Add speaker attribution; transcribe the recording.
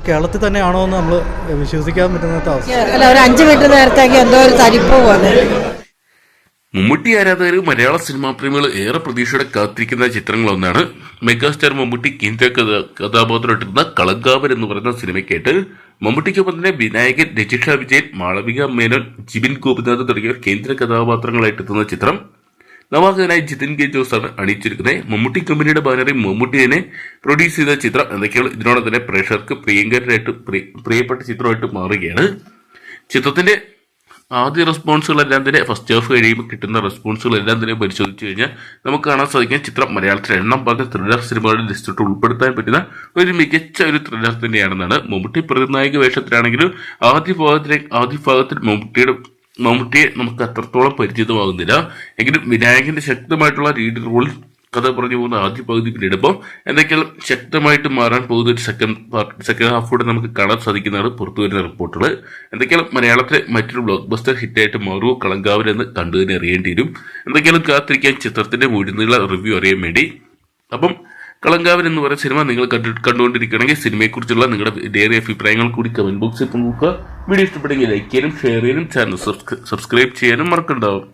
Speaker 1: കേരളത്തിൽ തന്നെയാണോ എന്ന് നമ്മൾ വിശ്വസിക്കാൻ പറ്റുന്ന അവസ്ഥ.
Speaker 2: അല്ല, ഒരു 5 മിനിറ്റ് നേരത്തേക്ക് എന്തോ ഒരു തരിപ്പ് പോലെ.
Speaker 3: മമ്മൂട്ടി ആരാധകർ, മലയാള സിനിമാ പ്രേമികൾ ഏറെ പ്രതീക്ഷയോടെ കാത്തിരിക്കുന്ന ചിത്രങ്ങളൊന്നാണ് മെഗാസ്റ്റാർ മമ്മൂട്ടി കേന്ദ്ര കഥാപാത്രമായിട്ടിരുന്ന കളങ്കാവൻ എന്ന് പറയുന്ന സിനിമയ്ക്കായിട്ട് മമ്മൂട്ടിക്കൊപ്പം തന്നെ വിനായകൻ, രജിഷ വിജയൻ, മാളവിക മേനോൻ, ജിബിൻ ഗോപിനാഥ് തുടങ്ങിയ കേന്ദ്ര കഥാപാത്രങ്ങളായിട്ടെത്തുന്ന ചിത്രം നവാഗതനായി ജിതിൻ കെ ജോസാണ് അണിയിച്ചിരിക്കുന്നത്. മമ്മൂട്ടി കമ്പനിയുടെ ബാനറിൽ മമ്മൂട്ടി തന്നെ പ്രൊഡ്യൂസ് ചെയ്ത ചിത്രം എന്തൊക്കെയാണ് ഇതിനോടൊപ്പം തന്നെ പ്രേക്ഷകർക്ക് പ്രിയപ്പെട്ട ചിത്രമായിട്ട് മാറുകയാണ്. ചിത്രത്തിന്റെ ആദ്യ റെസ്പോൺസുകളെല്ലാം തന്നെ ഫസ്റ്റ് ഹാഫ് കഴിയുമ്പോൾ കിട്ടുന്ന റെസ്പോൺസുകളെല്ലാം തന്നെ പരിശോധിച്ചു കഴിഞ്ഞാൽ നമുക്ക് കാണാൻ സാധിക്കും ചിത്രം മലയാളത്തിലെ എണ്ണം പറഞ്ഞ ത്രില്ലർ സിനിമകളുടെ ലിസ്റ്റിട്ട് ഉൾപ്പെടുത്താൻ പറ്റുന്ന ഒരു മികച്ച ഒരു ത്രില്ലർ തന്നെയാണെന്നാണ്. മമ്മൂട്ടി പ്രതിനായക വേഷത്തിലാണെങ്കിലും ആദ്യ ഭാഗത്തിൽ മമ്മൂട്ടിയെ നമുക്ക് അത്രത്തോളം പരിചിതമാകുന്നില്ല. എങ്കിലും വിനായകന്റെ ശക്തമായിട്ടുള്ള ലീഡ് റോളിൽ കഥ പറഞ്ഞു പോകുന്ന ആദ്യ പകുതി പിന്നിടുമ്പോൾ എന്തൊക്കെയാണ് ശക്തമായിട്ട് മാറാൻ പോകുന്ന ഒരു സെക്കൻഡ് ഹാഫോടെ നമുക്ക് കാണാൻ സാധിക്കുന്നതാണ് പുറത്തു വരുന്ന റിപ്പോർട്ടുകൾ. എന്തൊക്കെയാണ് മലയാളത്തിലെ മറ്റൊരു ബ്ലോക്ക് ബസ്റ്റർ ഹിറ്റായിട്ട് മാറുമോ കളങ്കാവൻ എന്ന് കണ്ടു തന്നെ അറിയേണ്ടി വരും. എന്തൊക്കെയാണ് കാത്തിരിക്കാൻ ചിത്രത്തിന്റെ മുഴുനീള റിവ്യൂ അറിയാൻ വേണ്ടി. അപ്പം കളങ്കാവൻ എന്ന് പറയുന്ന സിനിമ നിങ്ങൾ കണ്ടുകൊണ്ടിരിക്കുകയാണെങ്കിൽ സിനിമയെക്കുറിച്ചുള്ള നിങ്ങളുടെ ഡെയിലി അഭിപ്രായങ്ങൾ കൂടി കമന്റ് ബോക്സിൽ നോക്കുക. വീഡിയോ ഇഷ്ടപ്പെടുമെങ്കിൽ ലൈക്ക് ചെയ്യാനും ഷെയർ ചെയ്യാനും ചാനൽ സബ്സ്ക്രൈബ് ചെയ്യാനും മറക്കണ്ടാവും.